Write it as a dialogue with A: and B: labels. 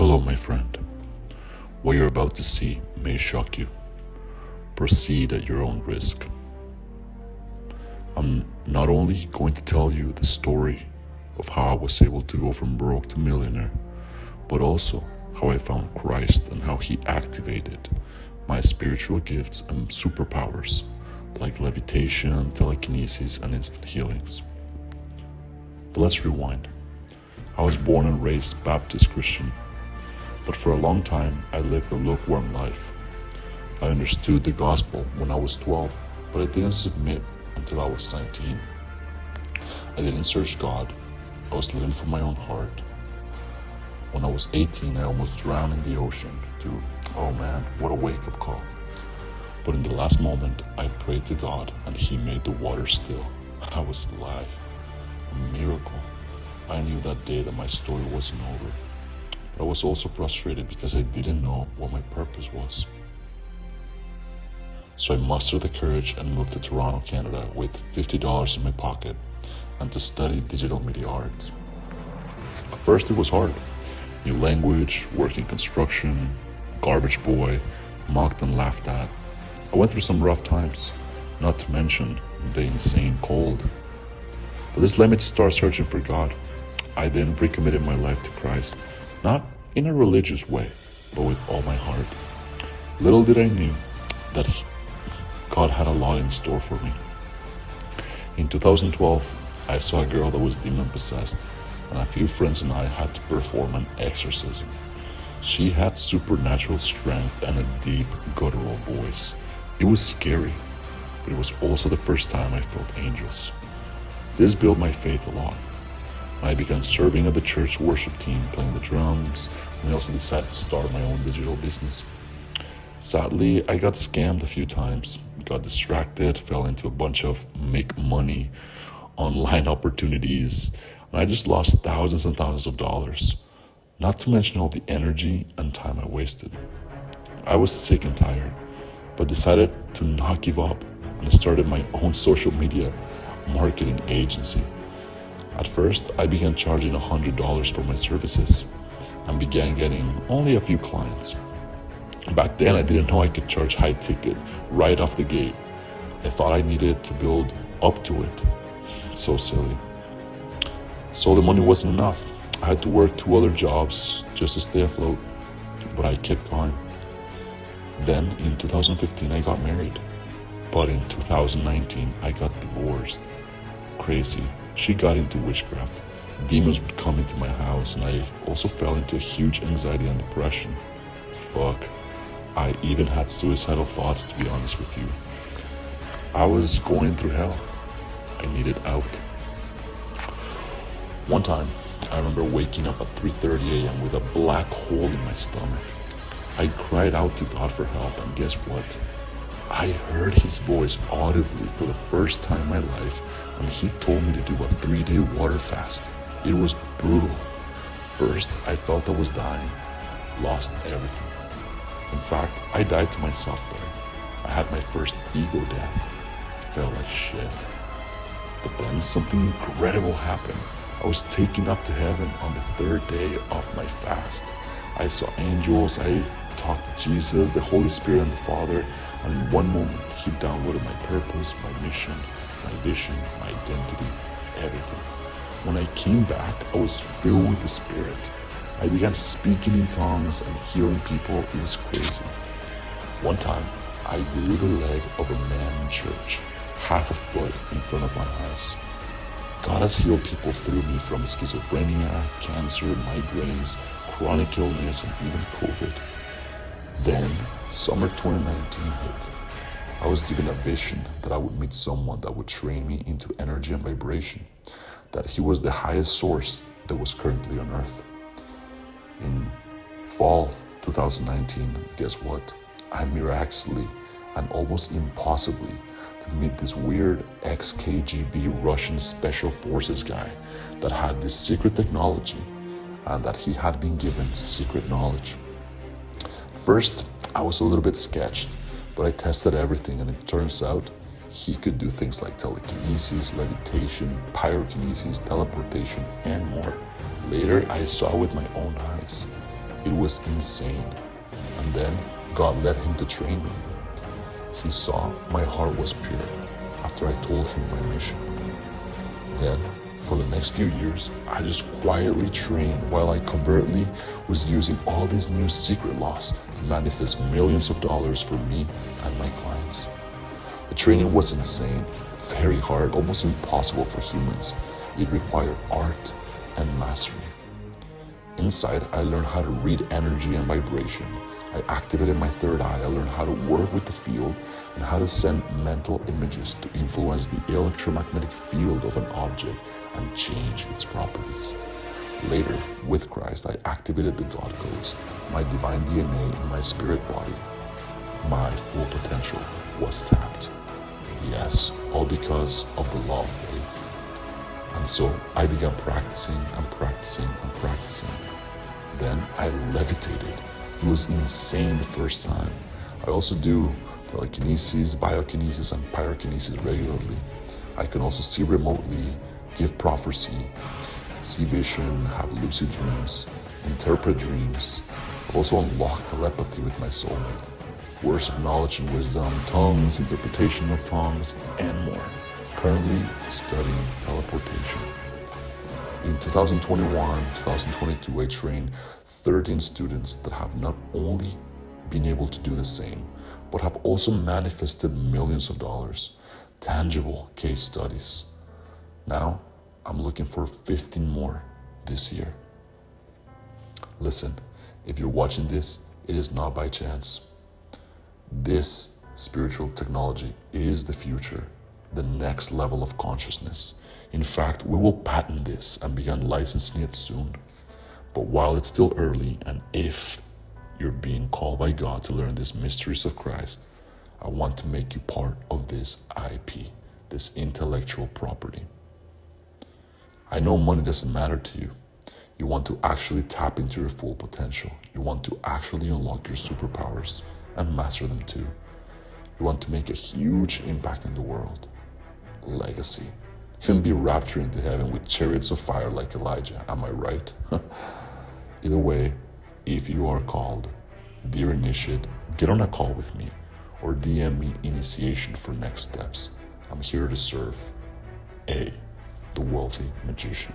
A: Hello, my friend. What you're about to see may shock you. Proceed at your own risk. I'm not only going to tell you the story of how I was able to go from broke to millionaire, but also how I found Christ and how He activated my spiritual gifts and superpowers like levitation, telekinesis, and instant healings. But let's rewind. I was born and raised Baptist Christian, but for a long time I lived a lukewarm life. I understood the gospel when I was 12, but I didn't submit until I was 19. I didn't search God. I was living from my own heart. When I was 18, I almost drowned in the ocean. Dude, oh man, what a wake-up call. But in the last moment, I prayed to God and He made the water still. I was alive. A miracle. I knew that day that my story wasn't over. But I was also frustrated because I didn't know what my purpose was. So I mustered the courage and moved to Toronto, Canada with $50 in my pocket and to study digital media arts. At first it was hard. New language, working construction, garbage boy, mocked and laughed at. I went through some rough times, not to mention the insane cold. But this led me to start searching for God. I then recommitted my life to Christ, not in a religious way, but with all my heart. Little did I know that God had a lot in store for me. In 2012, I saw a girl that was demon-possessed, and a few friends and I had to perform an exorcism. She had supernatural strength and a deep, guttural voice. It was scary, but it was also the first time I felt angels. This built my faith a lot. I began serving at the church worship team, playing the drums, and I also decided to start my own digital business. Sadly, I got scammed a few times, got distracted, fell into a bunch of make money online opportunities, and I just lost thousands and thousands of dollars, not to mention all the energy and time I wasted. I was sick and tired, but decided to not give up and started my own social media marketing agency. At first, I began charging $100 for my services and began getting only a few clients. Back then, I didn't know I could charge high ticket right off the gate. I thought I needed to build up to it. So silly. So the money wasn't enough. I had to work 2 other jobs just to stay afloat, but I kept going. Then in 2015, I got married. But in 2019, I got divorced. Crazy. She got into witchcraft. Demons would come into my house, and I also fell into a huge anxiety and depression. Fuck. I even had suicidal thoughts, to be honest with you. I was going through hell. I needed out. One time, I remember waking up at 3:30 a.m. with a black hole in my stomach. I cried out to God for help, and guess what? I heard His voice audibly for the first time in my life, and He told me to do a 3-day water fast. It was brutal. First, I felt I was dying, lost everything. In fact, I died to myself there. I had my first ego death. Felt like shit. But then something incredible happened. I was taken up to heaven on the 3rd day of my fast. I saw angels, I talked to Jesus, the Holy Spirit, and the Father, and in one moment, He downloaded my purpose, my mission, my vision, my identity, everything. When I came back, I was filled with the Spirit. I began speaking in tongues and healing people. It was crazy. One time, I grew the leg of a man in church, half a foot in front of my house. God has healed people through me from schizophrenia, cancer, migraines, chronic illness, and even COVID. Then, summer 2019 hit. I was given a vision that I would meet someone that would train me into energy and vibration, that He was the highest source that was currently on earth. In fall 2019, guess what? I miraculously and almost impossibly to meet this weird ex-KGB Russian special forces guy that had this secret technology and that he had been given secret knowledge. First, I was a little bit sketched, but I tested everything, and it turns out he could do things like telekinesis, levitation, pyrokinesis, teleportation, and more. Later, I saw with my own eyes. It was insane. And then God led him to train me. He saw my heart was pure after I told him my mission. Then, for the next few years, I just quietly trained while I covertly was using all these new secret laws to manifest millions of dollars for me and my clients. The training was insane, very hard, almost impossible for humans. It required art and mastery. Inside, I learned how to read energy and vibration. I activated my third eye. I learned how to work with the field and how to send mental images to influence the electromagnetic field of an object and change its properties. Later, with Christ, I activated the God codes, my divine DNA in my spirit body. My full potential was tapped. Yes, all because of the law of faith. And so I began practicing and practicing and practicing. Then I levitated. It was insane the first time. I also do telekinesis, biokinesis, and pyrokinesis regularly. I can also see remotely, give prophecy, see vision, have lucid dreams, interpret dreams. I've also unlocked telepathy with my soulmate, words of knowledge and wisdom, tongues, interpretation of tongues, and more. Currently studying teleportation. In 2021, 2022, I trained 13 students that have not only been able to do the same, but have also manifested millions of dollars, tangible case studies. Now, I'm looking for 15 more this year. Listen, if you're watching this, it is not by chance. This spiritual technology is the future, the next level of consciousness. In fact, we will patent this and begin licensing it soon. But while it's still early, and if you're being called by God to learn these mysteries of Christ, I want to make you part of this IP, this intellectual property. I know money doesn't matter to you. You want to actually tap into your full potential. You want to actually unlock your superpowers and master them too. You want to make a huge impact in the world. Legacy. Even be raptured into heaven with chariots of fire like Elijah. Am I right? Either way, if you are called, dear initiate, get on a call with me or DM me initiation for next steps. I'm here to serve. A, the wealthy magician.